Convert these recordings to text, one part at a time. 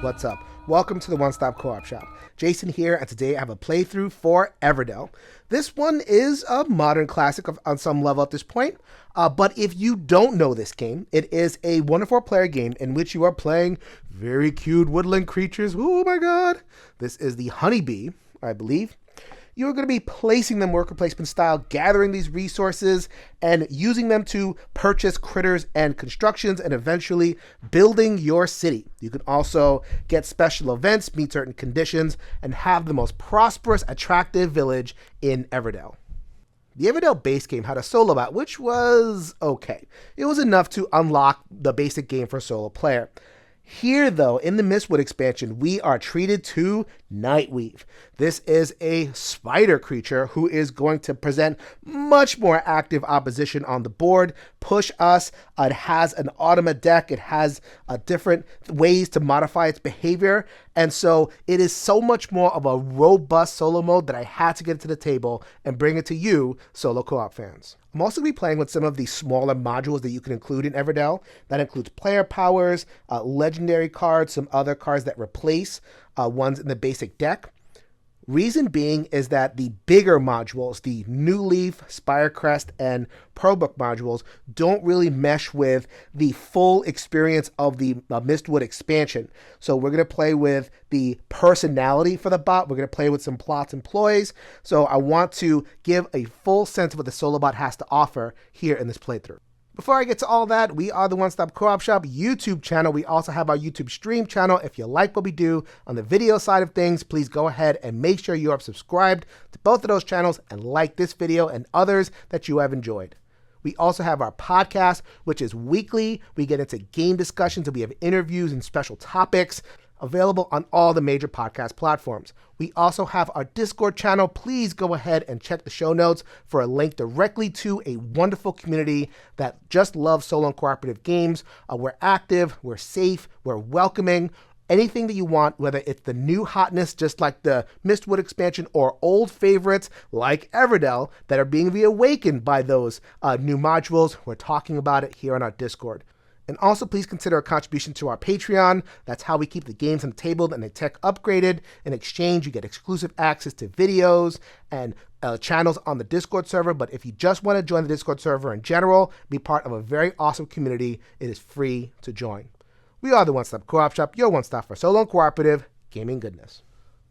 what's up? Welcome to the One Stop Co-op Shop. Jason here, and today I have a playthrough for Everdell. This one is a modern classic on some level at this point, but if you don't know this game, it is a 1-4 player game in which you are playing very cute woodland creatures. Oh my god! This is the honeybee, I believe. You're going to be placing them worker placement style, gathering these resources and using them to purchase critters and constructions and eventually building your city. You can also get special events, meet certain conditions, and have the most prosperous, attractive village in Everdell. The Everdell base game had a solo bot, which was okay. It was enough to unlock the basic game for a solo player. Here, though, in the Mistwood expansion, we are treated to NIGHTWEAVE. This is a spider creature who is going to present much more active opposition on the board, push us. It has an automa deck. It has different ways to modify its behavior. And so it is so much more of a robust solo mode that I had to get it to the table and bring it to you, solo co-op fans. I'm also going to be playing with some of the smaller modules that you can include in Everdell. That includes player powers, legendary cards, some other cards that replace ones in the basic deck. Reason being is that the bigger modules, the New Leaf, Spirecrest, and Pearlbook modules, don't really mesh with the full experience of the Mistwood expansion. So we're going to play with the personality for the bot. We're going to play with some plots and ploys. So I want to give a full sense of what the solo bot has to offer here in this playthrough. Before I get to all that, we are the One Stop Co-op Shop YouTube channel. We also have our YouTube stream channel. If you like what we do on the video side of things, please go ahead and make sure you are subscribed to both of those channels and like this video and others that you have enjoyed. We also have our podcast, which is weekly. We get into game discussions and we have interviews and special topics available on all the major podcast platforms. We also have our Discord channel. Please go ahead and check the show notes for a link directly to a wonderful community that just loves solo and cooperative games. We're active, we're safe, we're welcoming. Anything that you want, whether it's the new hotness, just like the Mistwood expansion, or old favorites like Everdell that are being reawakened by those new modules, we're talking about it here on our Discord. And also, please consider a contribution to our Patreon. That's how we keep the games on the table and the tech upgraded. In exchange, you get exclusive access to videos and channels on the Discord server. But if you just want to join the Discord server in general, be part of a very awesome community, it is free to join. We are the One Stop Co-op Shop, your one stop for solo and cooperative gaming goodness.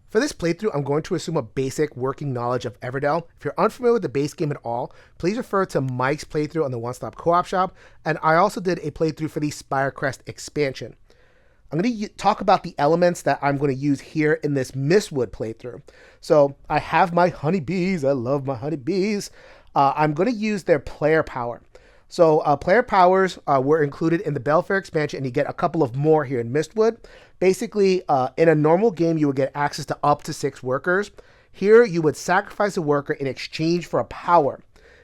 For this playthrough, I'm going to assume a basic working knowledge of Everdell. If you're unfamiliar with the base game at all, please refer to Mike's playthrough on the One Stop Co-op Shop, and I also did a playthrough for the Spirecrest expansion. I'm going to talk about the elements that I'm going to use here in this Mistwood playthrough. So I have my honeybees. I love my honeybees. I'm going to use their player power. So player powers were included in the Belfair expansion, and you get a couple of more here in Mistwood. Basically, in a normal game, you would get access to up to 6 workers. Here, you would sacrifice a worker in exchange for a power.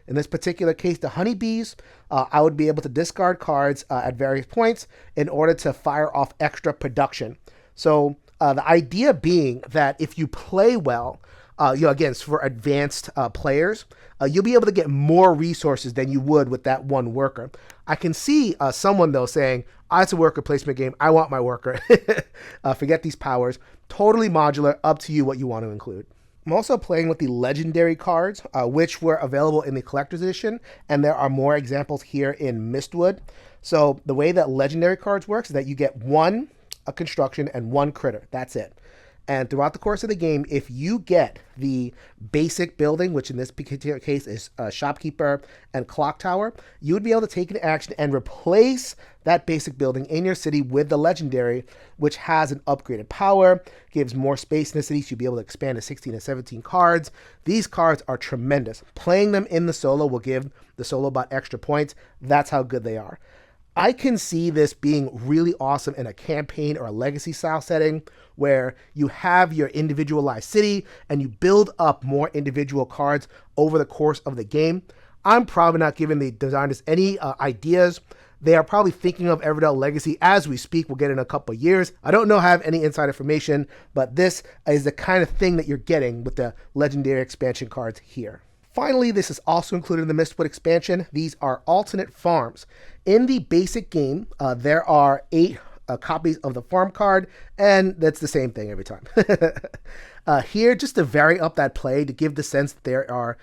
In this particular case, the honeybees, I would be able to discard cards at various points in order to fire off extra production. So the idea being that if you play well, again, it's for advanced players, you'll be able to get more resources than you would with that one worker. I can see someone, though, saying, it's a worker placement game. I want my worker. Forget these powers. Totally modular. Up to you what you want to include. I'm also playing with the legendary cards, which were available in the collector's edition, and there are more examples here in Mistwood. So the way that legendary cards works is that you get one construction and one critter. That's it. And throughout the course of the game, if you get the basic building, which in this particular case is Shopkeeper and Clock Tower, you would be able to take an action and replace that basic building in your city with the legendary, which has an upgraded power, gives more space in the city, so you'll be able to expand to 16 and 17 cards. These cards are tremendous. Playing them in the solo will give the solo bot extra points. That's how good they are. I can see this being really awesome in a campaign or a legacy style setting where you have your individualized city and you build up more individual cards over the course of the game. I'm probably not giving the designers any ideas. They are probably thinking of Everdell Legacy as we speak. We'll get in a couple of years. I don't have any inside information, but this is the kind of thing that you're getting with the legendary expansion cards here. Finally, this is also included in the Mistwood expansion. These are alternate farms. In the basic game, there are 8 copies of the farm card, and that's the same thing every time. Here, just to vary up that play, to give the sense that there are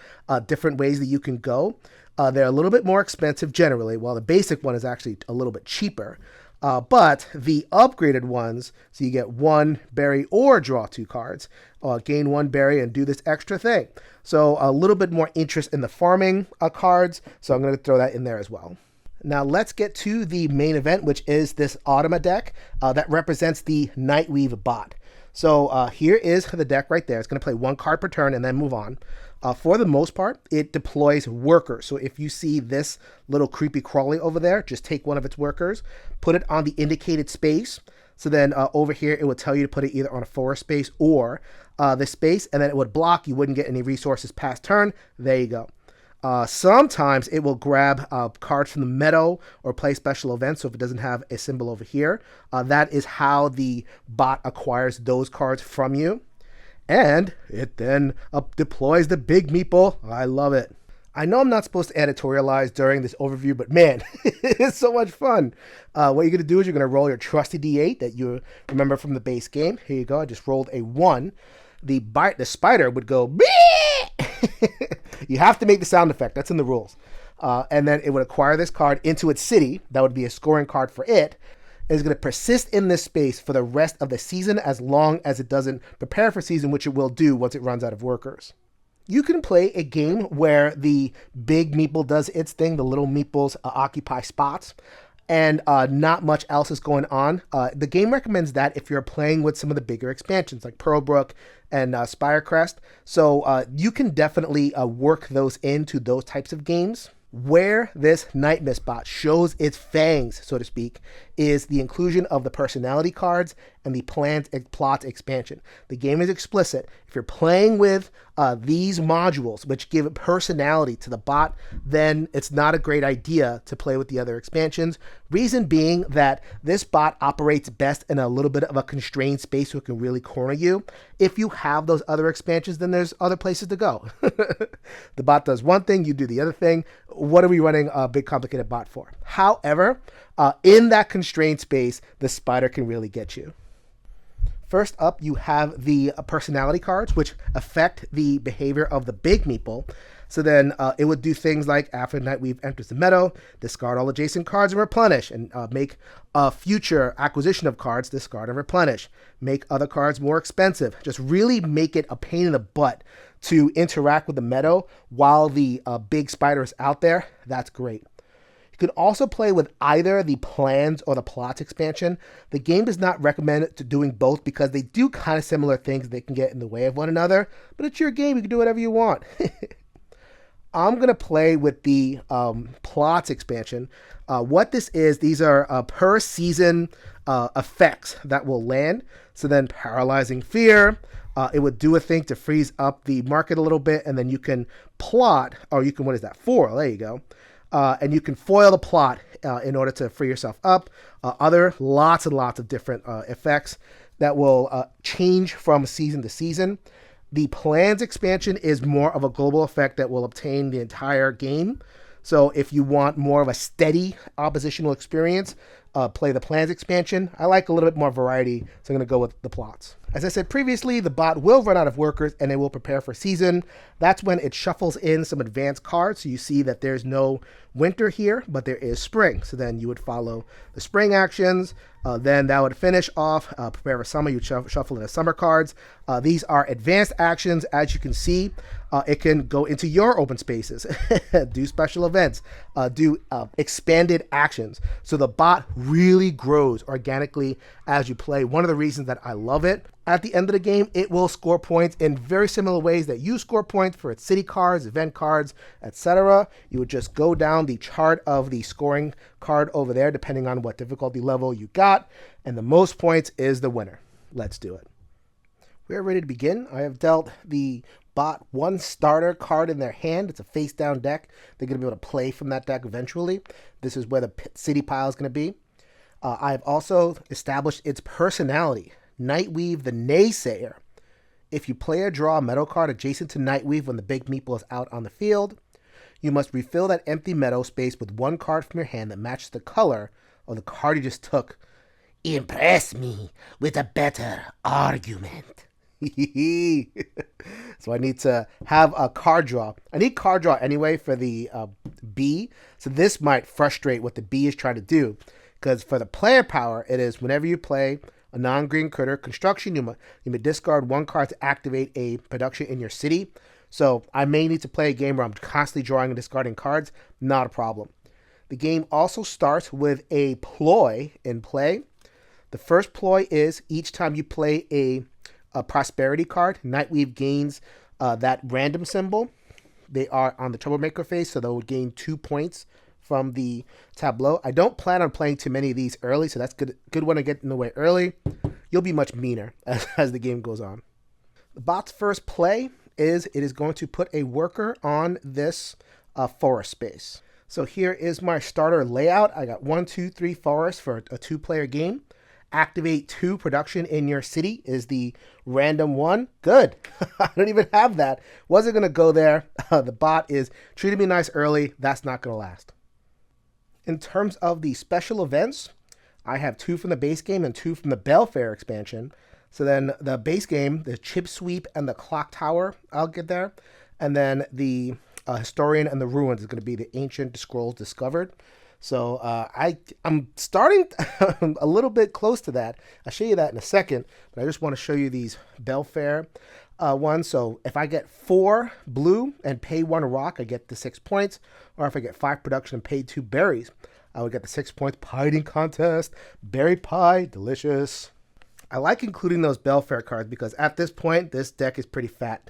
different ways that you can go. They're a little bit more expensive generally, while the basic one is actually a little bit cheaper. But the upgraded ones, so you get 1 berry or draw 2 cards, gain 1 berry and do this extra thing. So a little bit more interest in the farming cards, so I'm going to throw that in there as well. Now let's get to the main event, which is this Automa deck that represents the Nightweave bot. So here is the deck right there. It's going to play 1 card per turn and then move on. For the most part, it deploys workers. So if you see this little creepy crawly over there, just take one of its workers, put it on the indicated space. So then over here, it would tell you to put it either on a forest space or the space, and then it would block. You wouldn't get any resources past turn. There you go. Sometimes it will grab cards from the meadow or play special events. So if it doesn't have a symbol over here, that is how the bot acquires those cards from you. And it then deploys the big meeple. I love it. I know I'm not supposed to editorialize during this overview, but man, it's so much fun. What you're going to do is you're going to roll your trusty D8 that you remember from the base game. Here you go. I just rolled a 1. The spider would go, you have to make the sound effect. That's in the rules. And then it would acquire this card into its city. That would be a scoring card for it. Is going to persist in this space for the rest of the season as long as it doesn't prepare for season, which it will do once it runs out of workers. You can play a game where the big meeple does its thing, the little meeples occupy spots, and not much else is going on. The game recommends that if you're playing with some of the bigger expansions like Pearlbrook and Spirecrest. So you can definitely work those into those types of games. Where this Night Mist bot shows its fangs, so to speak, is the inclusion of the personality cards and the plot expansion. The game is explicit. If you're playing with these modules, which give personality to the bot, then it's not a great idea to play with the other expansions. Reason being that this bot operates best in a little bit of a constrained space so it can really corner you. If you have those other expansions, then there's other places to go. The bot does one thing, you do the other thing. What are we running a big complicated bot for? However, in that constrained space, the spider can really get you. First up, you have the personality cards, which affect the behavior of the big meeple. So then it would do things like after Nightweave enters the meadow, discard all adjacent cards and replenish, and make a future acquisition of cards, discard and replenish. Make other cards more expensive. Just really make it a pain in the butt to interact with the meadow while the big spider is out there. That's great. You can also play with either the plans or the plots expansion. The game does not recommend doing both because they do kind of similar things. They can get in the way of one another, but it's your game. You can do whatever you want. I'm going to play with the plots expansion. What this is, these are per season effects that will land. So then Paralyzing Fear, it would do a thing to freeze up the market a little bit, and then you can plot, or you can, what is that, foil, there you go. And you can foil the plot in order to free yourself up. Lots and lots of different effects that will change from season to season. The plans expansion is more of a global effect that will obtain the entire game. So if you want more of a steady oppositional experience, play the plans expansion. I like a little bit more variety, so I'm going to go with the plots. As I said previously, the bot will run out of workers and it will prepare for season. That's when it shuffles in some advanced cards. So you see that there's no winter here, but there is spring. So then you would follow the spring actions. Then that would finish off, prepare for summer. You shuffle in the summer cards. These are advanced actions. As you can see, it can go into your open spaces, do special events, do expanded actions. So the bot really grows organically as you play. One of the reasons that I love it. At the end of the game, it will score points in very similar ways that you score points for its city cards, event cards, etc. You would just go down the chart of the scoring card over there, depending on what difficulty level you got, and the most points is the winner. Let's do it. We are ready to begin. I have dealt the bot one starter card in their hand. It's a face down deck. They're going to be able to play from that deck eventually. This is where the city pile is going to be. I have also established its personality. Nightweave the Naysayer. If you play or draw a meadow card adjacent to Nightweave when the big meeple is out on the field, you must refill that empty meadow space with one card from your hand that matches the color of the card you just took. Impress me with a better argument. So I need to have a card draw. I need card draw anyway for the B. So this might frustrate what the B is trying to do. Because for the player power, it is whenever you play a non-green critter construction, you may discard one card to activate a production in your city. So I may need to play a game where I'm constantly drawing and discarding cards. Not a problem. The game also starts with a ploy in play. The first ploy is each time you play a prosperity card, Nightweave gains that random symbol. They are on the troublemaker phase, so they'll gain 2 points from the tableau. I don't plan on playing too many of these early, so that's good one to get in the way early. You'll be much meaner as the game goes on. The bot's first play is it is going to put a worker on this forest space. So here is my starter layout. I got 1, 2, 3 forests for a 2-player game. Activate 2 production in your city is the random one. Good. I don't even have that. Wasn't going to go there. The bot is treating me nice early. That's not going to last. In terms of the special events, I have 2 from the base game and 2 from the Belfair expansion. So then the base game, the chip sweep and the clock tower, I'll get there. And then the historian and the ruins is going to be the ancient scrolls discovered. So I'm starting a little bit close to that. I'll show you that in a second, but I just want to show you these Belfair ones. So if I get 4 blue and pay 1 rock, I get the 6 points. Or if I get 5 production and pay 2 berries, I would get the 6 points. Pie eating contest, berry pie, delicious. I like including those Belfair cards because at this point, this deck is pretty fat.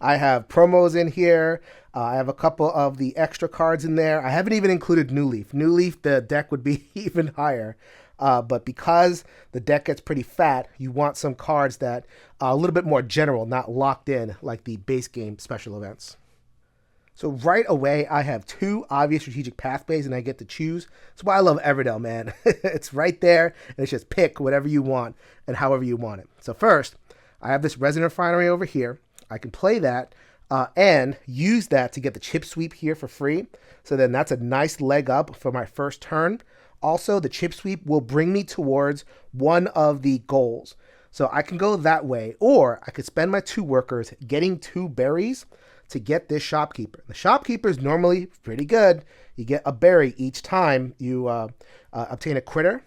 I have promos in here. I have a couple of the extra cards in there. I haven't even included New Leaf. New Leaf, the deck would be even higher. But because the deck gets pretty fat, you want some cards that are a little bit more general, not locked in like the base game special events. So right away, I have 2 obvious strategic pathways, and I get to choose. That's why I love Everdell, man. It's right there, and it's just pick whatever you want and however you want it. So first, I have this Resin Refinery over here. I can play that and use that to get the chip sweep here for free. So then that's a nice leg up for my first turn. Also, the chip sweep will bring me towards one of the goals. So I can go that way, or I could spend my 2 workers getting 2 berries to get this shopkeeper. The shopkeeper is normally pretty good. You get a berry each time you obtain a critter.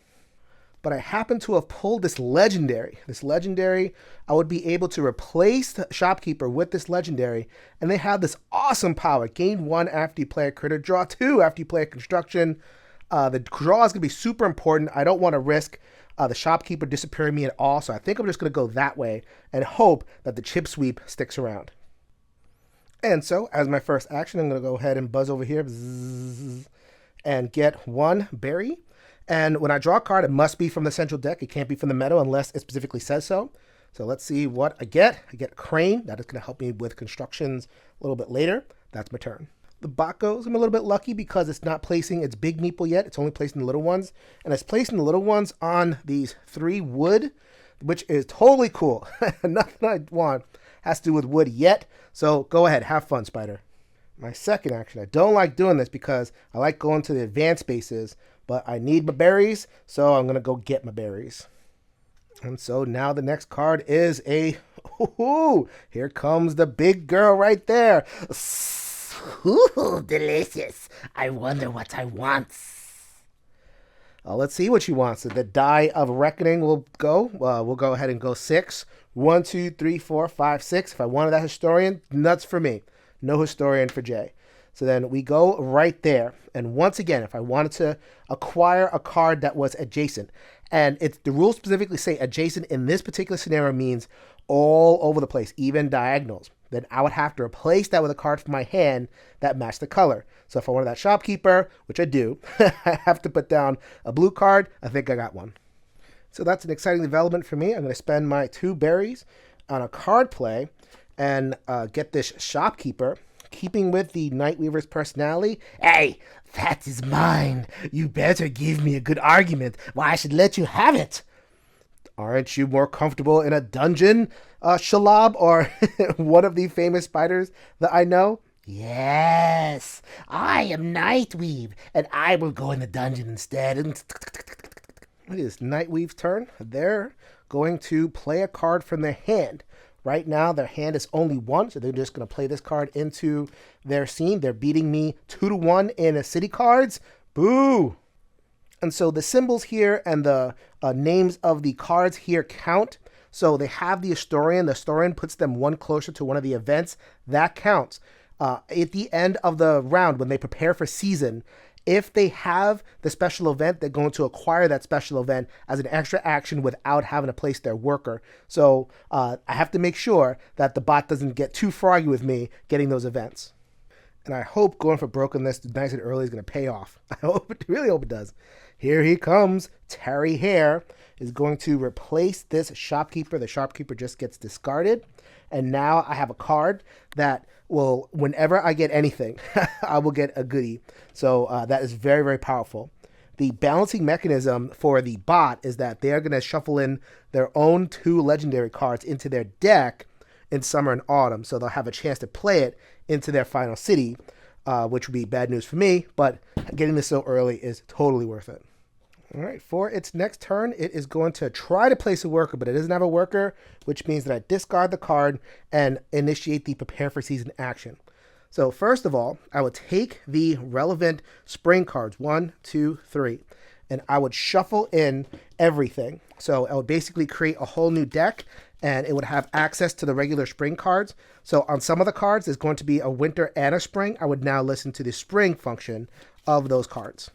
But I happen to have pulled this legendary. This legendary, I would be able to replace the shopkeeper with this legendary. And they have this awesome power. Gain 1 after you play a critter. Draw 2 after you play a construction. The draw is going to be super important. I don't want to risk the shopkeeper disappearing me at all. So I think I'm just going to go that way and hope that the chip sweep sticks around. And so, as my first action, I'm going to go ahead and buzz over here and get 1 berry. And when I draw a card, it must be from the central deck. It can't be from the meadow unless it specifically says so. So let's see what I get. I get a crane. That is going to help me with constructions a little bit later. That's my turn. The bot goes. I'm a little bit lucky because it's not placing its big meeple yet. It's only placing the little ones. And it's placing the little ones on these 3 wood, which is totally cool. Nothing I want has to do with wood yet. So go ahead, have fun, Spider. My second action, I don't like doing this because I like going to the advanced spaces, but I need my berries, so I'm going to go get my berries. And so now the next card is a, ooh, here comes the big girl right there. Ooh, delicious. I wonder what I want. Let's see what she wants. So the die of reckoning will go. We'll go ahead and go 6. 1, 2, 3, 4, 5, 6. If I wanted that historian, nuts for me. No historian for Jay. So then we go right there. And once again, if I wanted to acquire a card that was adjacent, and it's the rules specifically say adjacent in this particular scenario means all over the place, even diagonals, then I would have to replace that with a card from my hand that matched the color. So if I wanted that shopkeeper, which I do, I have to put down a blue card. I think I got one. So that's an exciting development for me. I'm going to spend my 2 berries on a card play and get this shopkeeper, keeping with the Nightweaver's personality. Hey, that is mine. You better give me a good argument why I should let you have it. Aren't you more comfortable in a dungeon, Shalab, or one of the famous spiders that I know? Yes, I am Nightweave, and I will go in the dungeon instead. It is Nightweave's turn. They're going to play a card from their hand. Right now, their hand is only one, so they're just going to play this card into their scene. They're beating me 2-1 in city cards. Boo! And so the symbols here and the names of the cards here count. So they have the historian. The historian puts them one closer to one of the events. That counts. At the end of the round, when they prepare for season, if they have the special event, they're going to acquire that special event as an extra action without having to place their worker. So I have to make sure that the bot doesn't get too froggy with me getting those events. And I hope going for brokenness nice and early is going to pay off. Really hope it does. Here he comes. Terry Hare is going to replace this shopkeeper. The shopkeeper just gets discarded. And now I have a card that will, whenever I get anything, I will get a goodie. So that is very, very powerful. The balancing mechanism for the bot is that they're going to shuffle in their own 2 legendary cards into their deck in summer and autumn. So they'll have a chance to play it into their final city, which would be bad news for me. But getting this so early is totally worth it. All right, for its next turn, it is going to try to place a worker, but it doesn't have a worker, which means that I discard the card and initiate the prepare for season action. So first of all, I would take the relevant spring cards, 1, 2, 3, and I would shuffle in everything. So I would basically create a whole new deck, and it would have access to the regular spring cards. So on some of the cards, there's going to be a winter and a spring. I would now listen to the spring function of those cards.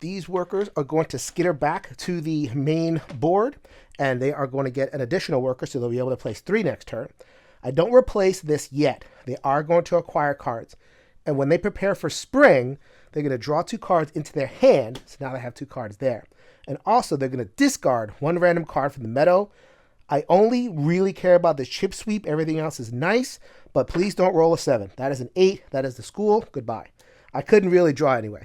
These workers are going to skitter back to the main board, and they are going to get an additional worker, so they'll be able to place 3 next turn. I don't replace this yet. They are going to acquire cards. And when they prepare for spring, they're going to draw 2 cards into their hand, so now they have 2 cards there. And also, they're going to discard 1 random card from the meadow. I only really care about the chip sweep. Everything else is nice, but please don't roll a 7. That is an 8. That is the school. Goodbye. I couldn't really draw anyway.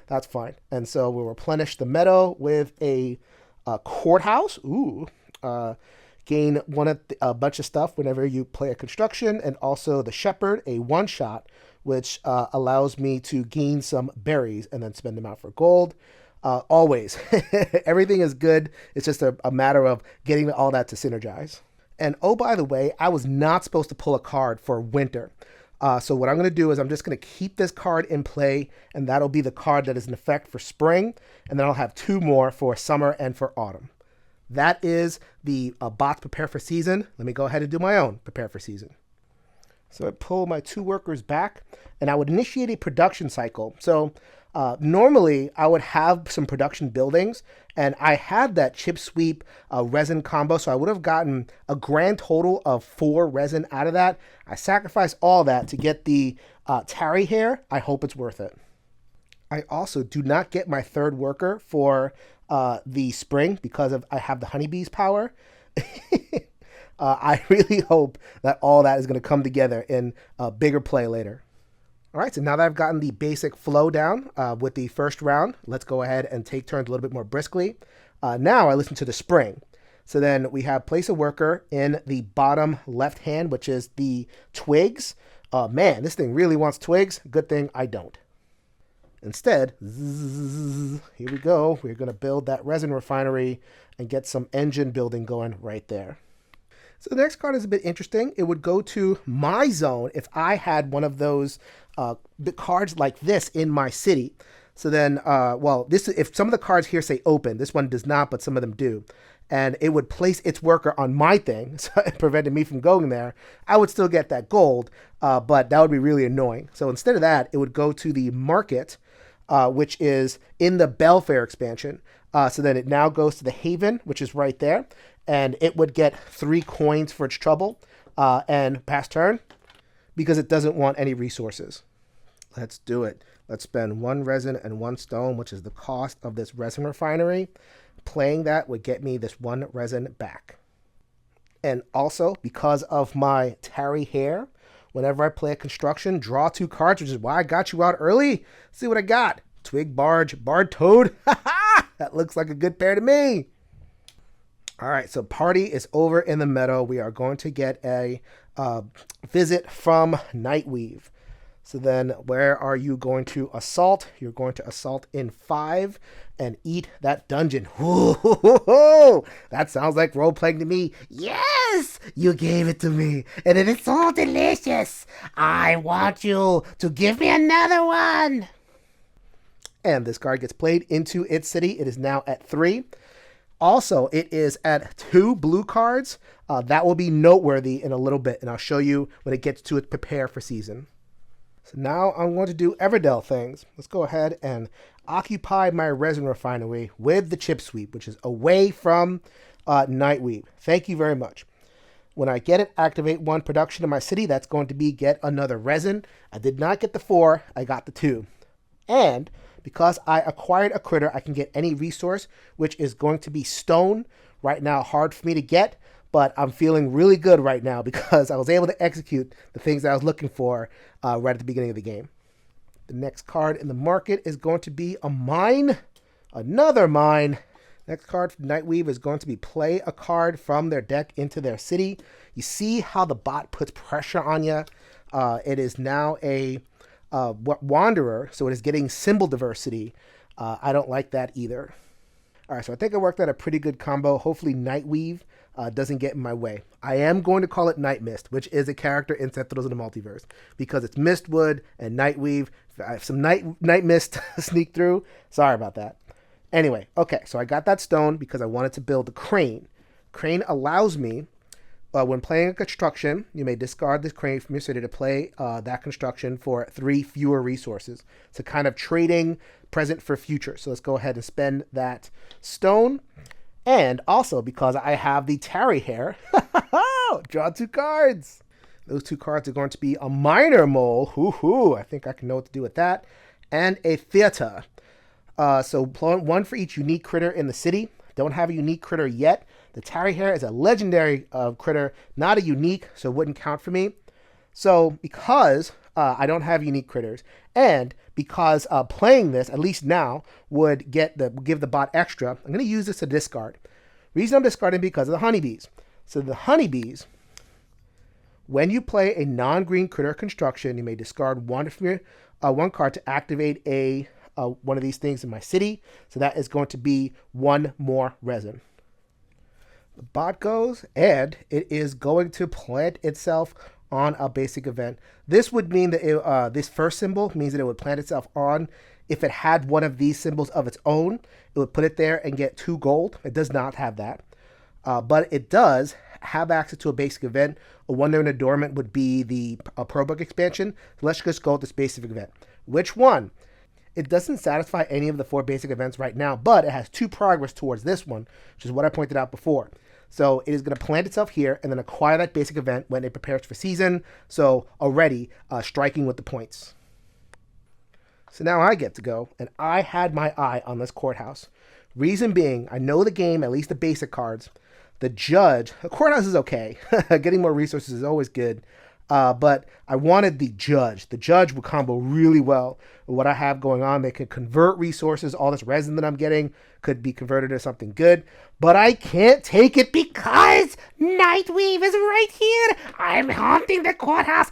That's fine. And so we'll replenish the meadow with a courthouse. Ooh. Gain a bunch of stuff whenever you play a construction. And also the shepherd, a 1-shot, which allows me to gain some berries and then spend them out for gold. Always. Everything is good. It's just a matter of getting all that to synergize. And oh, by the way, I was not supposed to pull a card for winter. So what I'm going to do is I'm just going to keep this card in play, and that'll be the card that is in effect for spring, and then I'll have 2 more for summer and for autumn. That is the bot's prepare for season. Let me go ahead and do my own prepare for season. So I pull my 2 workers back, and I would initiate a production cycle. So normally I would have some production buildings, and I had that chip sweep resin combo, so I would have gotten a grand total of 4 resin out of that. I sacrificed all that to get the Terry Hare. I hope it's worth it. I also do not get my 3rd worker for the spring because I have the honeybee's power. I really hope that all that is going to come together in a bigger play later. All right, so now that I've gotten the basic flow down with the first round, let's go ahead and take turns a little bit more briskly. Now I listen to the spring. So then we have place a worker in the bottom left hand, which is the twigs. Man, this thing really wants twigs. Good thing I don't. Instead, here we go. We're going to build that resin refinery and get some engine building going right there. So the next card is a bit interesting. It would go to my zone if I had one of those cards like this in my city. So then, if some of the cards here say open, this one does not, but some of them do. And it would place its worker on my thing, so it prevented me from going there. I would still get that gold, but that would be really annoying. So instead of that, it would go to the market, which is in the Belfair expansion. So then it now goes to the Haven, which is right there. And it would get 3 coins for its trouble and pass turn because it doesn't want any resources. Let's do it. Let's spend 1 resin and 1 stone, which is the cost of this resin refinery. Playing that would get me this 1 resin back. And also, because of my Terry Hare, whenever I play a construction, draw 2 cards, which is why I got you out early. See what I got. Twig, Barge, Bard, Toad. That looks like a good pair to me. All right, so party is over in the meadow. We are going to get a visit from Nightweave. So then where are you going to assault? You're going to assault in 5 and eat that dungeon. Ooh, that sounds like role-playing to me. Yes, you gave it to me, and it is so delicious. I want you to give me another one. And this card gets played into its city. It is now at 3. Also, it is at 2 blue cards. That will be noteworthy in a little bit, and I'll show you when it gets to its prepare for season. So now I'm going to do Everdell things. Let's go ahead and occupy my resin refinery with the chip sweep, which is away from Nightweave. Thank you very much. When I get it, activate 1 production in my city. That's going to be get another resin. I did not get the 4. I got the 2. And because I acquired a critter, I can get any resource, which is going to be stone. Right now, hard for me to get, but I'm feeling really good right now because I was able to execute the things that I was looking for right at the beginning of the game. The next card in the market is going to be a mine. Another mine. Next card from Nightweave is going to be play a card from their deck into their city. You see how the bot puts pressure on you. It is now a Wanderer, so it is getting symbol diversity. I don't like that either. All right, so I think I worked out a pretty good combo. Hopefully Nightweave doesn't get in my way. I am going to call it Night Mist, which is a character in Sentinels of the Multiverse, because it's Mistwood and Nightweave. I have some Night Mist sneak through. Sorry about that. Anyway, okay, so I got that stone because I wanted to build a crane. Crane allows me, when playing a construction, you may discard this crane from your city to play that construction for 3 fewer resources. So kind of trading present for future. So let's go ahead and spend that stone. And also because I have the tarry hair, draw 2 cards. Those 2 cards are going to be a minor mole. Hoo-hoo, I think I can know what to do with that. And a theater. So 1 for each unique critter in the city. Don't have a unique critter yet. The tarry hair is a legendary critter, not a unique, so it wouldn't count for me. So because I don't have unique critters, and because playing this, at least now, would give the bot extra, I'm going to use this to discard. Reason I'm discarding because of the honeybees. So the honeybees, when you play a non-green critter construction, you may discard 1 from your 1 card to activate a one of these things in my city. So that is going to be 1 more resin. The bot goes, and it is going to plant itself on a basic event. This would mean that this first symbol means that it would plant itself on. If it had one of these symbols of its own, it would put it there and get 2 gold. It does not have that. But it does have access to a basic event. A Wonder in a Dormant would be the Pro Book expansion. So let's just go with this basic event. Which one? It doesn't satisfy any of the 4 basic events right now, but it has 2 progress towards this one, which is what I pointed out before. So it is going to plant itself here and then acquire that basic event when it prepares for season. So already striking with the points. So now I get to go, and I had my eye on this courthouse. Reason being, I know the game, at least the basic cards. The judge, the courthouse is okay. Getting more resources is always good. But I wanted the judge. The judge would combo really well with what I have going on. They could convert resources. All this resin that I'm getting could be converted to something good. But I can't take it because Nightweave is right here. I'm haunting the courthouse.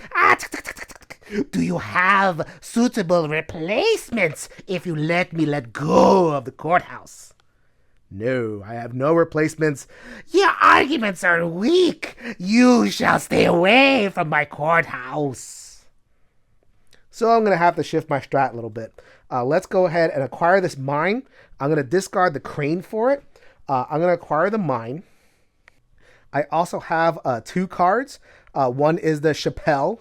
Do you have suitable replacements if you let me let go of the courthouse? No, I have no replacements. Your arguments are weak. You shall stay away from my courthouse. So I'm going to have to shift my strat a little bit. Let's go ahead and acquire this mine. I'm going to discard the crane for it. I'm going to acquire the mine. I also have 2 cards. One is the Chappelle.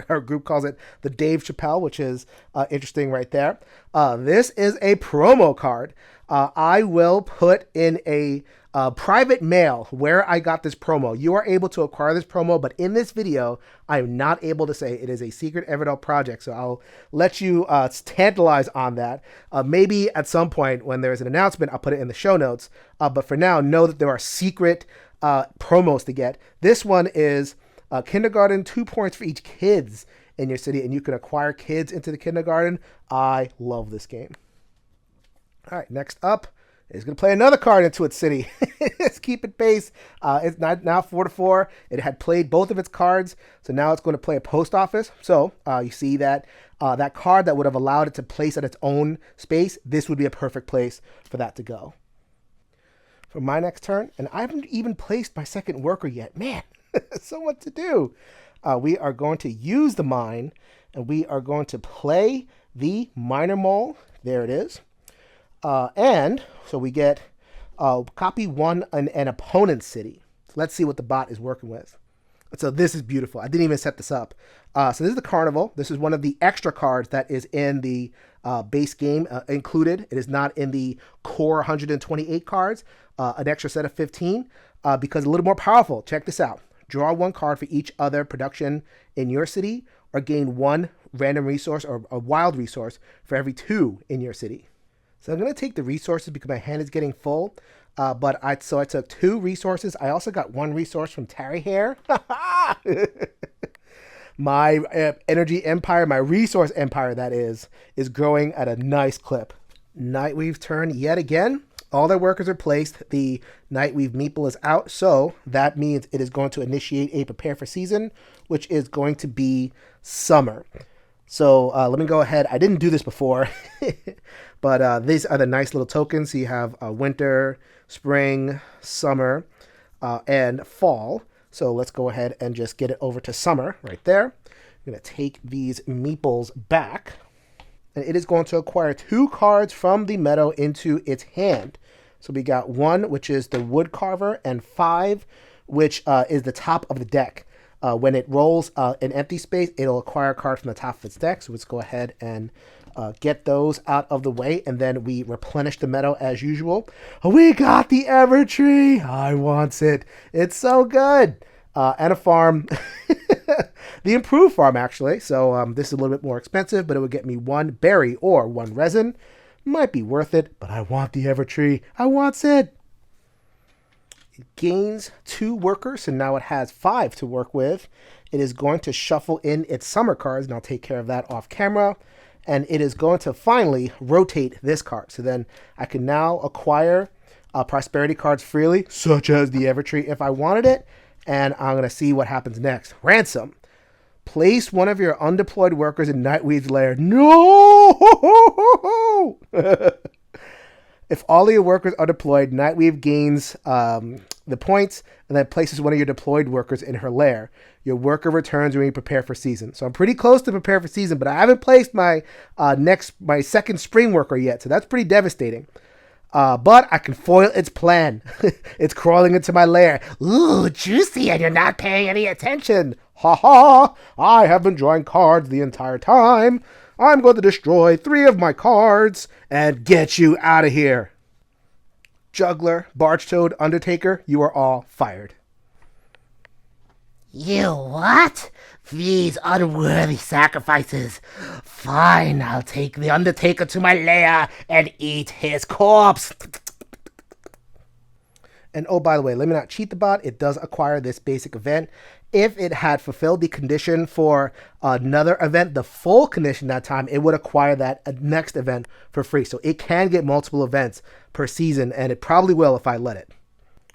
Our group calls it the Dave Chappelle, which is interesting right there. This is a promo card. I will put in a private mail where I got this promo. You are able to acquire this promo, but in this video, I am not able to say it is a secret Everdell project. So I'll let you tantalize on that. Maybe at some point when there's an announcement, I'll put it in the show notes. But for now, know that there are secret promos to get. This one is kindergarten, 2 points for each kids in your city, and you can acquire kids into the kindergarten. I love this game. All right, next up It's going to play another card into its city. It's keeping pace. It's not now 4-4. It had played both of its cards, so now it's going to play a post office. So you see that that card that would have allowed it to place at its own space, this would be a perfect place for that to go. For my next turn, and I haven't even placed my second worker yet. Man, so much to do. We are going to use the mine, and we are going to play the miner mole. There it is. And so we get copy one an opponent's city. So let's see what the bot is working with. So this is beautiful. I didn't even set this up. So this is the Carnival. This is one of the extra cards that is in the base game included. It is not in the core 128 cards, an extra set of 15, because a little more powerful. Check this out. Draw one card for each other production in your city, or gain one random resource or a wild resource for every 2 in your city. So I'm going to take the resources because my hand is getting full. But I took 2 resources. I also got 1 resource from Tarry Hair. My energy empire, my resource empire, that is growing at a nice clip. Nightweave's turn yet again. All their workers are placed. The Nightweave meeple is out. So that means it is going to initiate a prepare for season, which is going to be summer. So let me go ahead. I didn't do this before, but these are the nice little tokens. So you have winter, spring, summer, and fall. So let's go ahead and just get it over to summer right there. I'm going to take these meeples back, and it is going to acquire 2 cards from the meadow into its hand. So we got 1, which is the wood carver, and 5, which is the top of the deck. When it rolls an empty space, it'll acquire a card from the top of its deck. So let's go ahead and get those out of the way, and then we replenish the meadow as usual. We got the Evertree. I wants it. It's so good. And a farm. The improved farm, actually. So this is a little bit more expensive, but it would get me 1 berry or 1 resin. Might be worth it, but I want the Evertree. I wants it. It gains 2 workers, and now it has 5 to work with. It is going to shuffle in its summer cards, and I'll take care of that off camera. And it is going to finally rotate this card. So then I can now acquire prosperity cards freely, such as the Evertree if I wanted it. And I'm going to see what happens next. Ransom. Place one of your undeployed workers in Nightweave's lair. No! If all of your workers are deployed, Nightweave gains the points and then places one of your deployed workers in her lair. Your worker returns when you prepare for season. So I'm pretty close to prepare for season, but I haven't placed my my second spring worker yet. So that's pretty devastating. But I can foil its plan. It's crawling into my lair. Ooh, juicy, and you're not paying any attention. Ha ha! I have been drawing cards the entire time. I'm going to destroy 3 of my cards and get you out of here. Juggler, Barge Toad, Undertaker, you are all fired. You what? These unworthy sacrifices. Fine, I'll take the Undertaker to my lair and eat his corpse. And oh, by the way, let me not cheat the bot. It does acquire this basic event. If it had fulfilled the condition for another event, the full condition that time, it would acquire that next event for free. So it can get multiple events per season, and it probably will if I let it.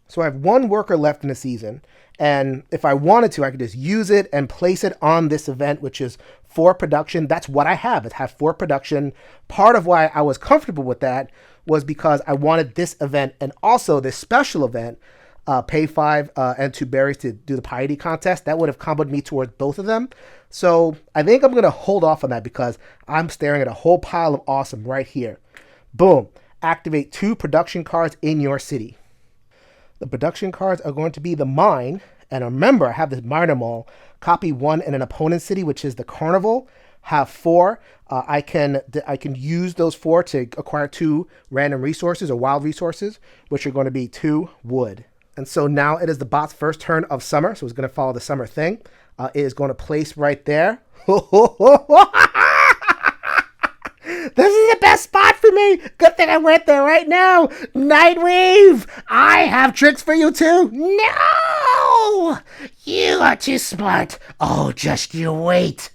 So I have 1 worker left in the season, and if I wanted to, I could just use it and place it on this event, which is 4 production. That's what I have. It has 4 production. Part of why I was comfortable with that was because I wanted this event and also this special event, pay 5 and 2 berries to do the piety contest. That would have comboed me towards both of them. So I think I'm going to hold off on that because I'm staring at a whole pile of awesome right here. Boom. Activate 2 production cards in your city. The production cards are going to be the mine. And remember, I have this miner mall. Copy 1 in an opponent's city, which is the Carnival. Have 4. I can use those 4 to acquire 2 random resources or wild resources, which are going to be 2 wood. And so now it is the bot's first turn of summer. So it's going to follow the summer thing. It is going to place right there. This is the best spot for me. Good thing I went there right now. Nightweave, I have tricks for you too. No! You are too smart. Oh, just you wait.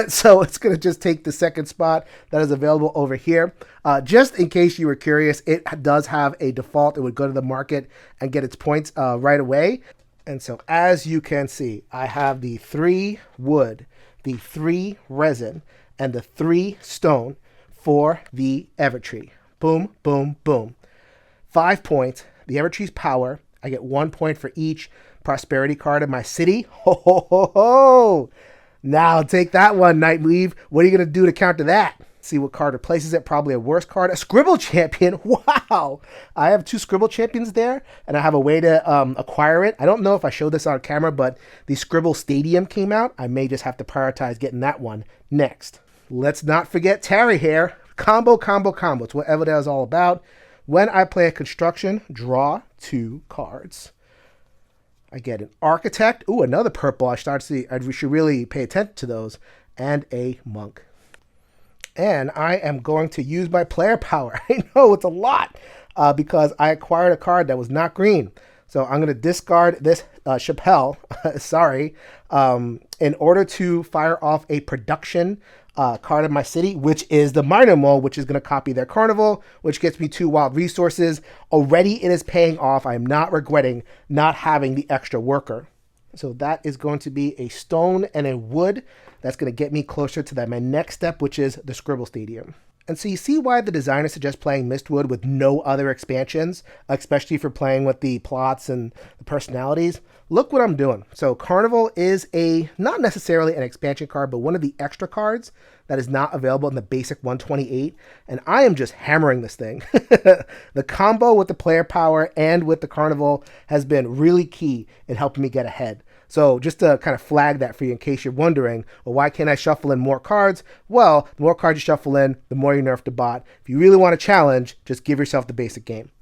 So it's going to just take the second spot that is available over here. Just in case you were curious, it does have a default. It would go to the market and get its points right away. And so as you can see, I have the 3 wood, the 3 resin, and the 3 stone for the Evertree. Boom, boom, boom. 5 points. The Evertree's power. I get 1 point for each prosperity card in my city. Ho, ho, ho, ho. Now take that one, Nightweave. What are you going to do to counter that? See what card replaces it. Probably a worse card. A Scribble Champion. Wow. I have 2 Scribble Champions there, and I have a way to acquire it. I don't know if I showed this on camera, but the Scribble Stadium came out. I may just have to prioritize getting that one next. Let's not forget Tarry here. Combo, combo, combo. It's what Everdell is all about. When I play a construction, draw 2 cards. I get an Architect. Ooh, another purple. I should really pay attention to those. And a Monk. And I am going to use my player power. I know it's a lot because I acquired a card that was not green. So I'm going to discard this Chappelle, sorry, in order to fire off a production card in my city, which is the Minor Mole, which is going to copy their Carnival, which gets me 2 wild resources. Already it is paying off. I am not regretting not having the extra worker. So that is going to be a stone and a wood. That's going to get me closer to my next step, which is the Scribble Stadium. And so you see why the designer suggests playing Mistwood with no other expansions, especially for playing with the plots and the personalities. Look what I'm doing. So Carnival is not necessarily an expansion card, but one of the extra cards that is not available in the basic 128. And I am just hammering this thing. The combo with the player power and with the Carnival has been really key in helping me get ahead. So just to kind of flag that for you in case you're wondering, well, why can't I shuffle in more cards? Well, the more cards you shuffle in, the more you nerf the bot. If you really want a challenge, just give yourself the basic game.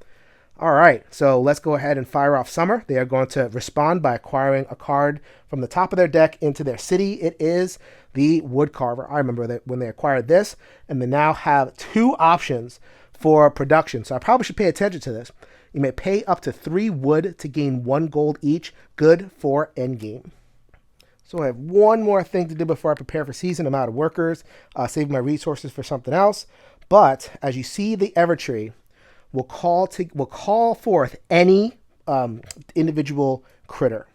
All right, so let's go ahead and fire off Summer. They are going to respond by acquiring a card from the top of their deck into their city. It is the Woodcarver. I remember that when they acquired this, and they now have 2 options for production. So I probably should pay attention to this. You may pay up to 3 wood to gain 1 gold each. Good for endgame. So I have one more thing to do before I prepare for season. I'm out of workers, saving my resources for something else. But as you see, the Evertree will call forth any individual critter.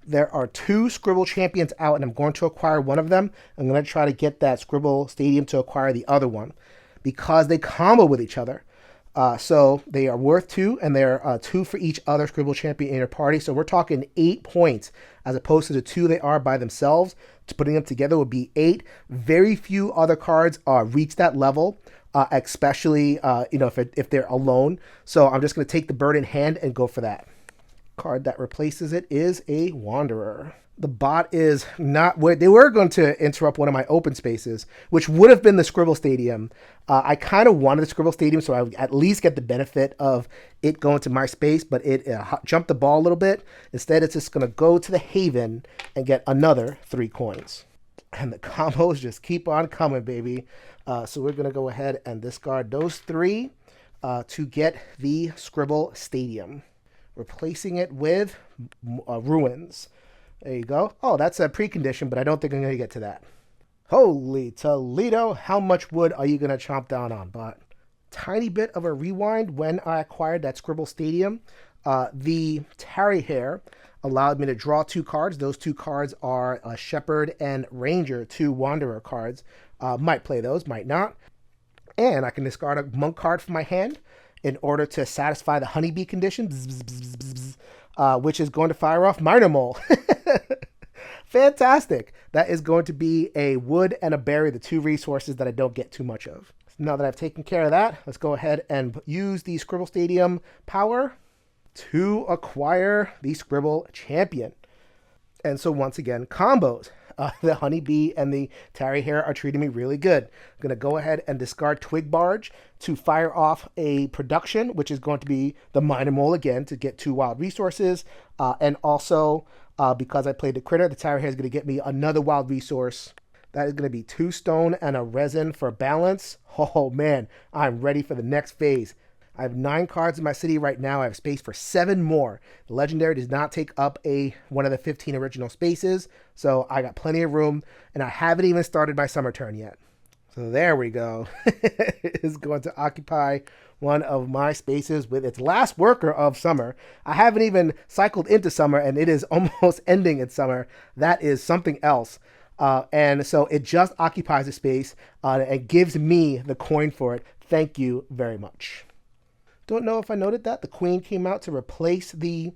There are 2 Scribble Champions out, and I'm going to acquire one of them. I'm going to try to get that Scribble Stadium to acquire the other one because they combo with each other. So they are worth 2, and they're 2 for each other Scribble Champion in your party. So we're talking 8 points as opposed to the 2 they are by themselves. Putting them together would be 8. Very few other cards reach that level, especially if they're alone. So I'm just going to take the bird in hand and go for that. Card that replaces it is a Wanderer. The bot is not where they were going to interrupt one of my open spaces, which would have been the Scribble Stadium. I kind of wanted the Scribble Stadium, so I would at least get the benefit of it going to my space, but it jumped the ball a little bit. Instead, it's just going to go to the Haven and get another 3 coins. And the combos just keep on coming, baby. So we're going to go ahead and discard those 3 to get the Scribble Stadium, replacing it with Ruins. There you go. Oh, that's a precondition, but I don't think I'm going to get to that. Holy Toledo, how much wood are you going to chomp down on, bot? Tiny bit of a rewind when I acquired that Scribble Stadium. The Tarry Hair allowed me to draw 2 cards. Those 2 cards are Shepherd and Ranger, 2 Wanderer cards. Might play those, might not. And I can discard a Monk card from my hand in order to satisfy the Honeybee condition, which is going to fire off Minor Mole. Fantastic. That is going to be a wood and a berry, the 2 resources that I don't get too much of. Now that I've taken care of that, let's go ahead and use the Scribble Stadium power to acquire the Scribble Champion. And so once again, combos. The Honeybee and the Tarry Hair are treating me really good. I'm going to go ahead and discard Twig Barge to fire off a production, which is going to be the Minor Mole again to get 2 wild resources. And also, because I played the critter, the Tarry Hair is going to get me another wild resource. That is going to be 2 stone and a resin for balance. Oh man, I'm ready for the next phase. I have 9 cards in my city right now. I have space for 7 more. The legendary does not take up one of the 15 original spaces, so I got plenty of room, and I haven't even started my summer turn yet. So there we go. It is going to occupy one of my spaces with its last worker of summer. I haven't even cycled into summer, and it is almost ending its summer. That is something else. And so it just occupies a space and gives me the coin for it. Thank you very much. Don't know if I noted that. The queen came out to replace the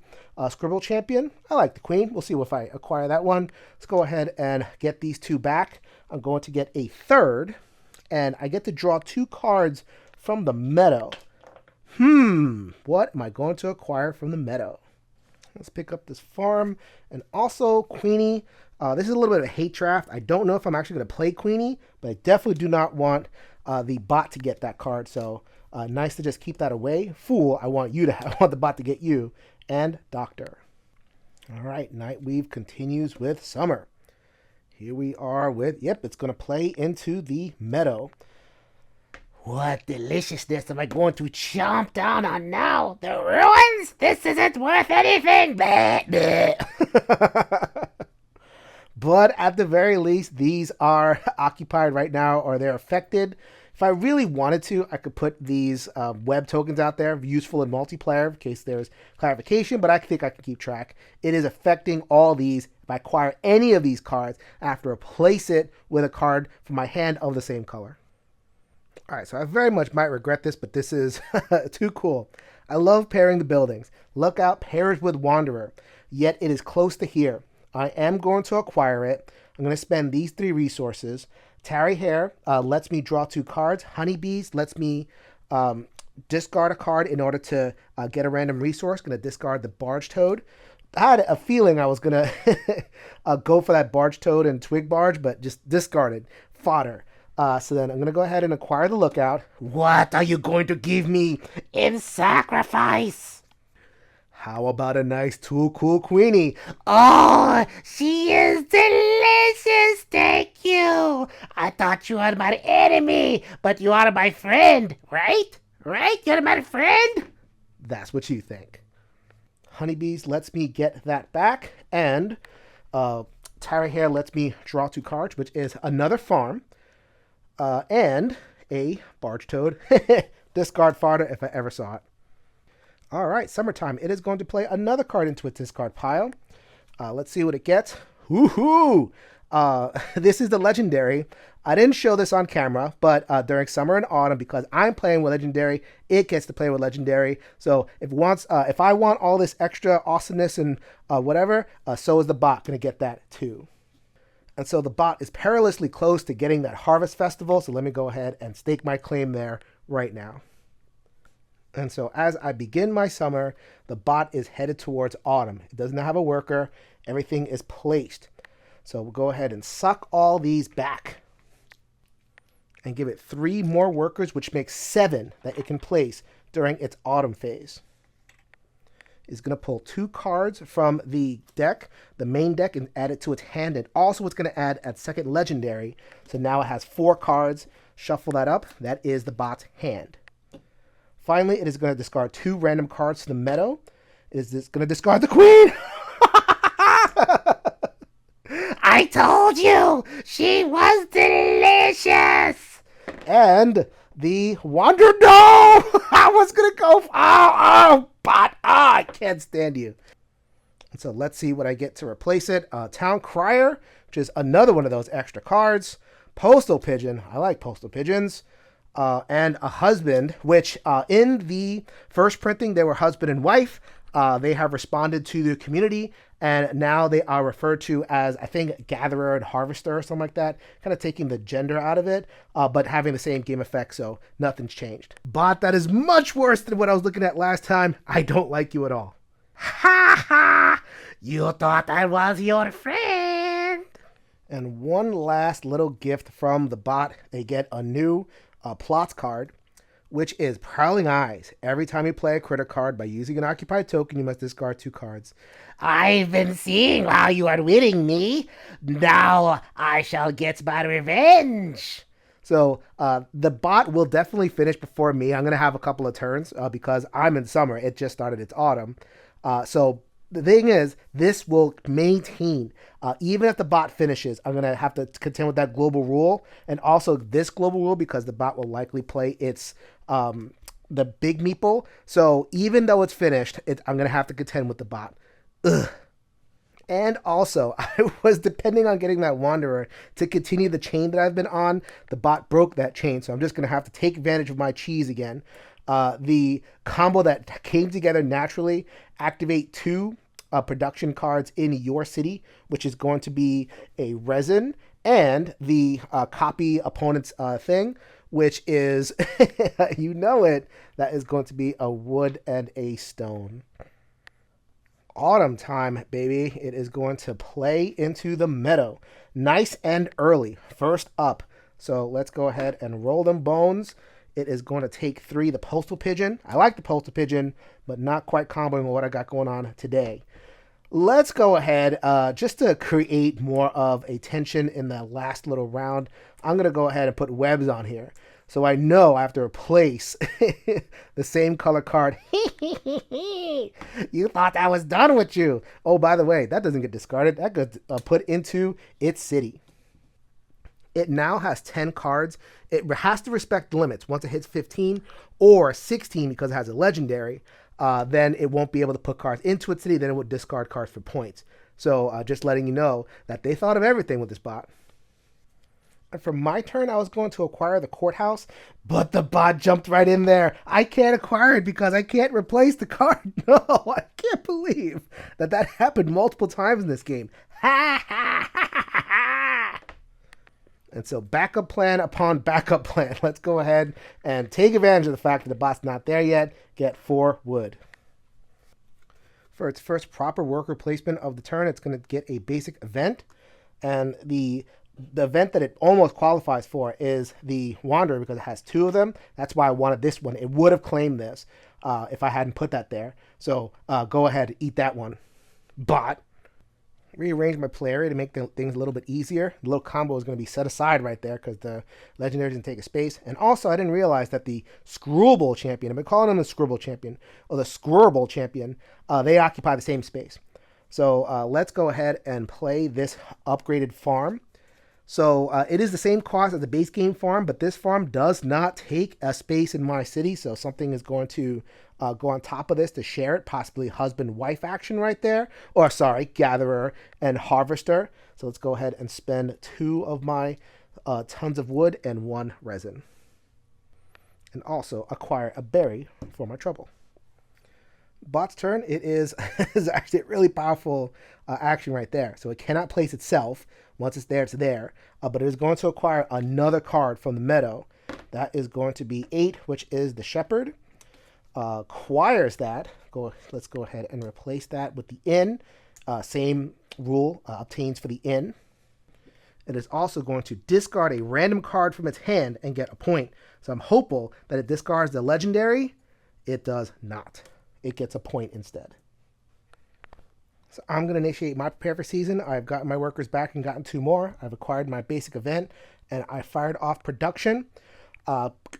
Scribble champion. I like the queen. We'll see if I acquire that one. Let's go ahead and get these 2 back. I'm going to get a third. And I get to draw 2 cards from the meadow. What am I going to acquire from the meadow? Let's pick up this farm. And also Queenie. This is a little bit of a hate draft. I don't know if I'm actually going to play Queenie, but I definitely do not want the bot to get that card. So nice to just keep that away. Fool, I want the bot to get you. And Doctor. All right, Nightweave continues with Summer. Here we are with, it's going to play into the meadow. What deliciousness am I going to chomp down on now? The ruins? This isn't worth anything. But at the very least, these are occupied right now, or they're affected. If I really wanted to, I could put these web tokens out there, useful in multiplayer, in case there's clarification, but I think I can keep track. It is affecting all these. If I acquire any of these cards, I have to replace it with a card from my hand of the same color. All right, so I very much might regret this, but this is too cool. I love pairing the buildings. Lookout pairs with Wanderer, yet it is close to here. I am going to acquire it. I'm going to spend these 3 resources. Tarry Hair lets me draw 2 cards. Honeybees lets me discard a card in order to get a random resource. Going to discard the Barge Toad. I had a feeling I was going to go for that Barge Toad and Twig Barge, but just discarded. Fodder. So then I'm going to go ahead and acquire the Lookout. What are you going to give me in sacrifice? How about a nice Too Cool Queenie? Oh, she is delicious, thank you. I thought you were my enemy, but you are my friend, right? Right? You're my friend? That's what you think. Honeybees lets me get that back, and Tarry Hair lets me draw 2 cards, which is another farm, and a Barge Toad. Discard Fodder if I ever saw it. All right, Summertime. It is going to play another card into its discard pile. Let's see what it gets. Woohoo! This is the Legendary. I didn't show this on camera, but during Summer and Autumn, because I'm playing with Legendary, it gets to play with Legendary. So if I want all this extra awesomeness and whatever, so is the bot going to get that too. And so the bot is perilously close to getting that Harvest Festival. So let me go ahead and stake my claim there right now. And so as I begin my summer, the bot is headed towards autumn. It does not have a worker. Everything is placed. So we'll go ahead and suck all these back and give it 3 more workers, which makes 7 that it can place during its autumn phase. It's going to pull 2 cards from the deck, the main deck, and add it to its hand. And also it's going to add a second legendary. So now it has 4 cards. Shuffle that up. That is the bot's hand. Finally, it is going to discard 2 random cards to the meadow. It is going to discard the queen. I told you she was delicious. And the Wander. No! I was going to go. Bot. I can't stand you. And so let's see what I get to replace it. Town Crier, which is another one of those extra cards. Postal Pigeon. I like Postal Pigeons. And a husband, which in the first printing, they were husband and wife. They have responded to the community, and now they are referred to as, I think, gatherer and harvester or something like that, kind of taking the gender out of it, but having the same game effect, so nothing's changed. Bot, that is much worse than what I was looking at last time. I don't like you at all. Ha ha! You thought I was your friend. And one last little gift from the bot. They get a new plots card, which is Prowling Eyes. Every time you play a critter card by using an occupied token, you must discard 2 cards. I've been seeing how you are winning me. Now I shall get my revenge. So the bot will definitely finish before me. I'm going to have a couple of turns because I'm in summer. It just started its autumn. So the thing is, this will maintain. Even if the bot finishes, I'm going to have to contend with that global rule. And also this global rule because the bot will likely play its the big meeple. So even though it's finished, I'm going to have to contend with the bot. Ugh. And also, I was depending on getting that Wanderer to continue the chain that I've been on. The bot broke that chain, so I'm just going to have to take advantage of my cheese again. The combo that came together naturally, activate 2 production cards in your city, which is going to be a resin and the copy opponent's thing, which is, you know it, that is going to be a wood and a stone. Autumn time, baby. It is going to play into the meadow. Nice and early. First up. So let's go ahead and roll them bones. It is going to take 3. The postal pigeon. I like the postal pigeon, but not quite comboing with what I got going on today. Let's go ahead, just to create more of a tension in the last little round. I'm going to go ahead and put webs on here. So I know I have to replace the same color card. You thought I was done with you. Oh, by the way, that doesn't get discarded. That gets put into its city. It now has 10 cards. It has to respect the limits. Once it hits 15 or 16 because it has a legendary, then it won't be able to put cards into its city. Then it would discard cards for points. So just letting you know that they thought of everything with this bot. And for my turn, I was going to acquire the courthouse, but the bot jumped right in there. I can't acquire it because I can't replace the card. No, I can't believe that happened multiple times in this game. Ha ha ha ha ha! And so backup plan upon backup plan. Let's go ahead and take advantage of the fact that the bot's not there yet. Get 4 wood. For its first proper worker placement of the turn, it's going to get a basic event. And the event that it almost qualifies for is the Wanderer because it has 2 of them. That's why I wanted this one. It would have claimed this if I hadn't put that there. So go ahead, eat that one. Bot. Rearrange my play area to make things a little bit easier. The little combo is going to be set aside right there because the legendary doesn't take a space. And also, I didn't realize that the Screwball champion, I've been calling them the Scribble champion, or the Squirrel champion, they occupy the same space. So let's go ahead and play this upgraded farm. So it is the same cost as the base game farm, but this farm does not take a space in my city. So something is going to go on top of this to share it, possibly husband-wife action right there. Or sorry, gatherer and harvester. So let's go ahead and spend 2 of my tons of wood and 1 resin. And also acquire a berry for my trouble. Bot's turn. It is actually a really powerful action right there. So it cannot place itself. Once it's there, it's there. But it is going to acquire another card from the meadow. That is going to be 8, which is the shepherd. Acquires that. Let's go ahead and replace that with the inn. Same rule obtains for the inn. It is also going to discard a random card from its hand and get a point. So I'm hopeful that it discards the legendary. It does not. It gets a point instead. So I'm going to initiate my prepare for season. I've gotten my workers back and gotten 2 more. I've acquired my basic event and I fired off production.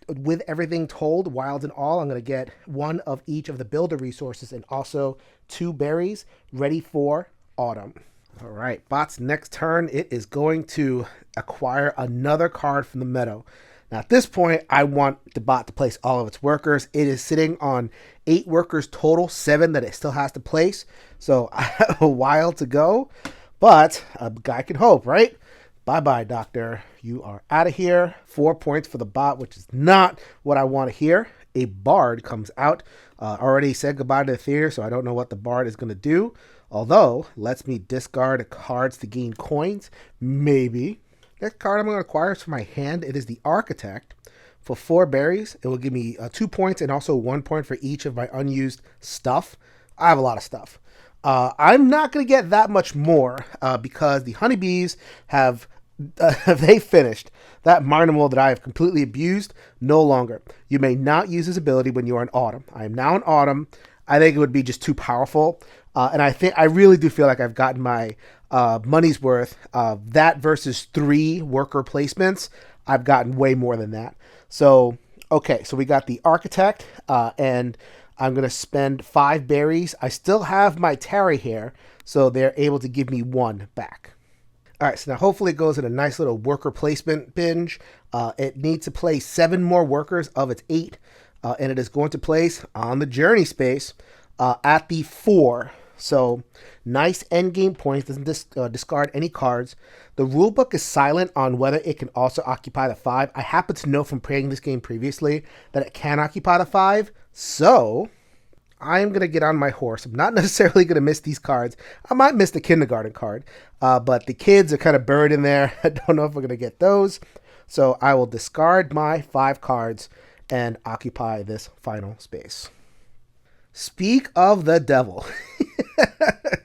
With everything told, wilds and all, I'm going to get 1 of each of the builder resources and also 2 berries ready for autumn. All right, bot's next turn, it is going to acquire another card from the meadow. Now at this point, I want the bot to place all of its workers. It is sitting on 8 workers total, 7 that it still has to place. So I have a while to go, but a guy can hope, right? Bye-bye, doctor. You are out of here. 4 points for the bot, which is not what I want to hear. A bard comes out. Already said goodbye to the theater, so I don't know what the bard is going to do. Although, lets me discard cards to gain coins. Maybe. Next card I'm going to acquire is for my hand. It is the Architect. For 4 berries, it will give me 2 points and also 1 point for each of my unused stuff. I have a lot of stuff. I'm not going to get that much more because the honeybees have they finished. That Marnimal that I have completely abused, no longer. You may not use his ability when you are in autumn. I am now in autumn. I think it would be just too powerful. And I really do feel like I've gotten my money's worth. That versus 3 worker placements, I've gotten way more than that. So, okay, so we got the Architect, and I'm going to spend 5 berries. I still have my Terry here, so they're able to give me 1 back. All right, so now hopefully it goes in a nice little worker placement binge. It needs to place 7 more workers of its 8, and it is going to place on the journey space at the 4. So nice endgame points, doesn't discard any cards. The rulebook is silent on whether it can also occupy the 5. I happen to know from playing this game previously that it can occupy the 5, so I'm going to get on my horse. I'm not necessarily going to miss these cards. I might miss the kindergarten card, but the kids are kind of buried in there. I don't know if we're going to get those. So I will discard my 5 cards and occupy this final space. Speak of the devil.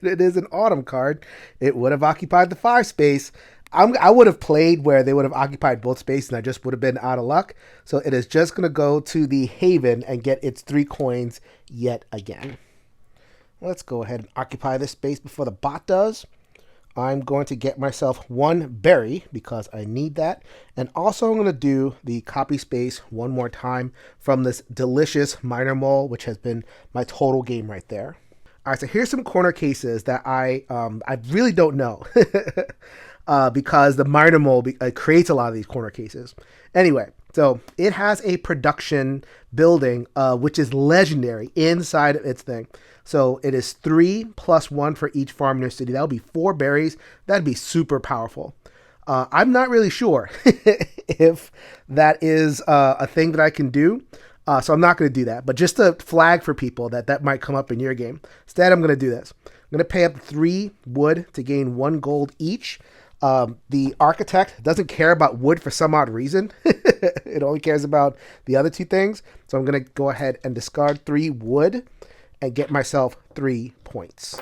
It is an autumn card. It would have occupied the 5 space. I would have played where they would have occupied both spaces and I just would have been out of luck. So it is just going to go to the Haven and get its 3 coins yet again. Let's go ahead and occupy this space before the bot does. I'm going to get myself 1 berry because I need that. And also I'm going to do the copy space one more time from this delicious minor mole, which has been my total game right there. All right, so here's some corner cases that I really don't know because the minor mole creates a lot of these corner cases. Anyway, so it has a production building which is legendary inside of its thing. So it is 3 + 1 for each farm in your city. That would be 4 berries. That'd be super powerful. I'm not really sure if that is a thing that I can do. So I'm not going to do that. But just to flag for people that might come up in your game. Instead, I'm going to do this. I'm going to pay up 3 wood to gain 1 gold each. The Architect doesn't care about wood for some odd reason. It only cares about the other 2 things. So I'm going to go ahead and discard 3 wood and get myself 3 points.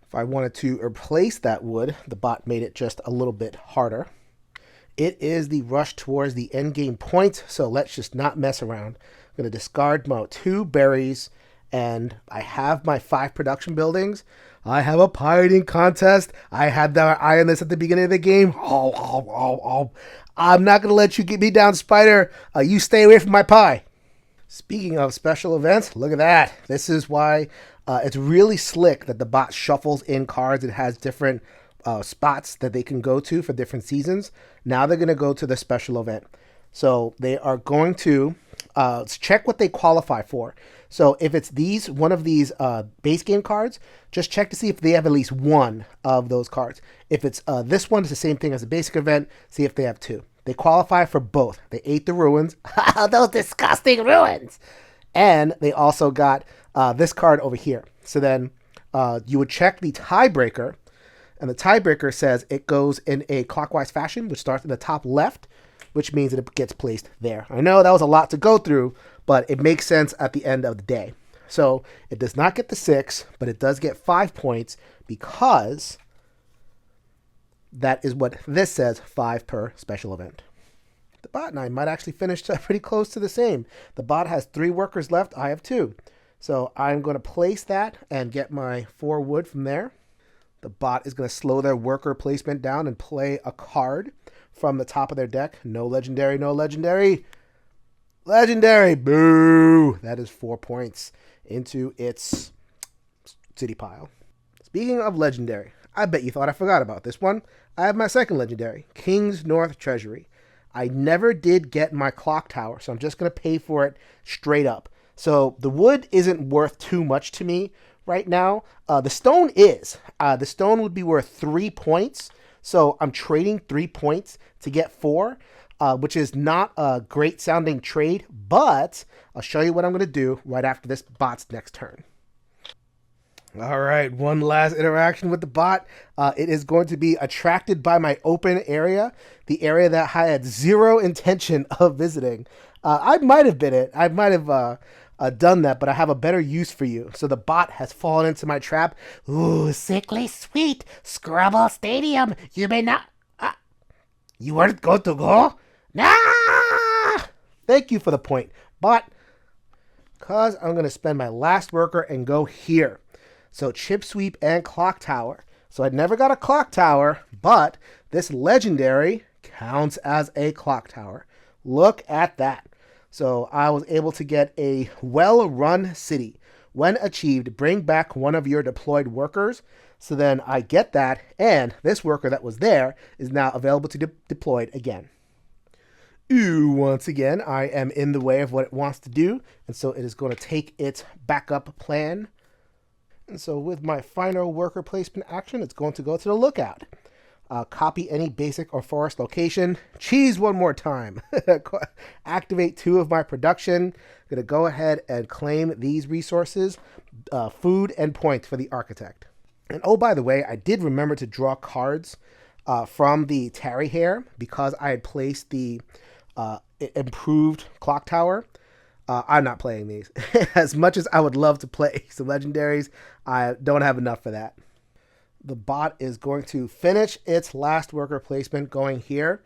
If I wanted to replace that wood, the bot made it just a little bit harder. It is the rush towards the endgame point, so let's just not mess around. I'm going to discard my 2 berries, and I have my 5 production buildings. I have a pirating contest. I had the eye on this at the beginning of the game. I'm not going to let you get me down, Spider. You stay away from my pie. Speaking of special events, look at that. This is why it's really slick that the bot shuffles in cards. It has different spots that they can go to for different seasons. Now they're going to go to the special event. So they are going to check what they qualify for. So if it's one of these base game cards, just check to see if they have at least 1 of those cards. If it's this one, it's the same thing as a basic event. See if they have 2. They qualify for both. They ate the ruins. Those disgusting ruins. And they also got this card over here. So then you would check the tiebreaker. And the tiebreaker says it goes in a clockwise fashion, which starts in the top left, which means that it gets placed there. I know that was a lot to go through, but it makes sense at the end of the day. So it does not get the 6, but it does get 5 points because that is what this says, 5 per special event. The bot and I might actually finish pretty close to the same. The bot has 3 workers left. I have 2. So I'm going to place that and get my 4 wood from there. The bot is going to slow their worker placement down and play a card from the top of their deck. No legendary, no legendary. Legendary. Boo. That is 4 points into its city pile. Speaking of legendary, I bet you thought I forgot about this one. I have my second legendary, King's North Treasury. I never did get my clock tower, so I'm just going to pay for it straight up. So the wood isn't worth too much to me right now. The stone is. The stone would be worth 3 points. So I'm trading 3 points to get 4, which is not a great sounding trade, but I'll show you what I'm going to do right after this bot's next turn. All right, one last interaction with the bot. It is going to be attracted by my open area, the area that I had 0 intention of visiting. I might have been it. I might have done that, but I have a better use for you. So the bot has fallen into my trap. Ooh, sickly sweet. Scrubble Stadium. You may not... you weren't going to go? Nah! Thank you for the point, bot. Because I'm going to spend my last worker and go here. So chip sweep and clock tower. So I never got a clock tower, but this legendary counts as a clock tower. Look at that. So I was able to get a well-run city. When achieved, bring back one of your deployed workers. So then I get that, and this worker that was there is now available to be deployed again. Ooh, once again, I am in the way of what it wants to do, and so it is going to take its backup plan. And so with my final worker placement action, it's going to go to the lookout. Copy any basic or forest location. Cheese one more time. Activate 2 of my production. I'm going to go ahead and claim these resources, food and points for the architect. And oh, by the way, I did remember to draw cards from the Tarry Hair because I had placed the improved clock tower. I'm not playing these. As much as I would love to play some legendaries, I don't have enough for that. The bot is going to finish its last worker placement going here.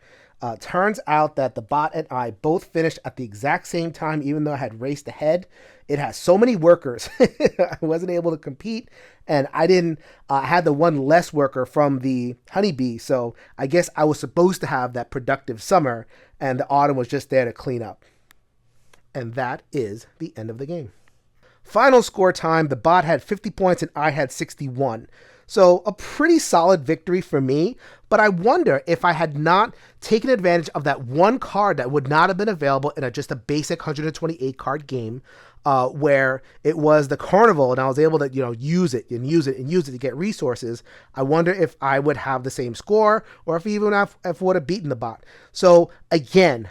Turns out that the bot and I both finished at the exact same time, even though I had raced ahead. It has so many workers. I wasn't able to compete, and I didn't had the one less worker from the honeybee, so I guess I was supposed to have that productive summer, and the autumn was just there to clean up. And that is the end of the game. Final score time, the bot had 50 points and I had 61. So a pretty solid victory for me, but I wonder if I had not taken advantage of that one card that would not have been available in just a basic 128 card game, where it was the carnival and I was able to, use it to get resources. I wonder if I would have the same score or if I would have beaten the bot. So again,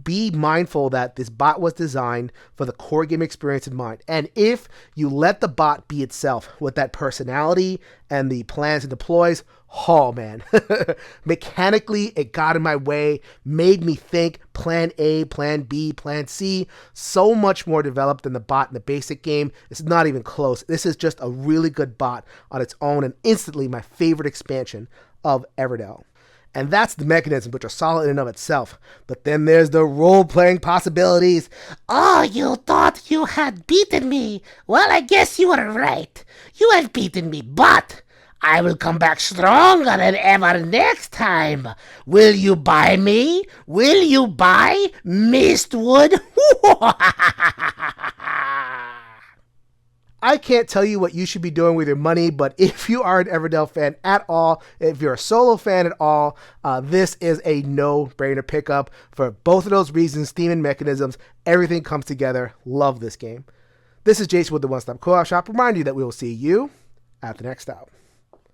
be mindful that this bot was designed for the core game experience in mind. And if you let the bot be itself with that personality and the plans and deploys, oh man, mechanically it got in my way, made me think plan A, plan B, plan C, so much more developed than the bot in the basic game. It's not even close. This is just a really good bot on its own and instantly my favorite expansion of Everdell. And that's the mechanism, which are solid in and of itself. But then there's the role-playing possibilities. Oh, you thought you had beaten me? Well, I guess you were right. You have beaten me, but I will come back stronger than ever next time. Will you buy me? Will you buy Mistwood? I can't tell you what you should be doing with your money, but if you are an Everdell fan at all, if you're a solo fan at all, this is a no-brainer pickup for both of those reasons, theme and mechanisms. Everything comes together. Love this game. This is Jason with the One Stop Co-op Shop. Remind you that we will see you at the next stop.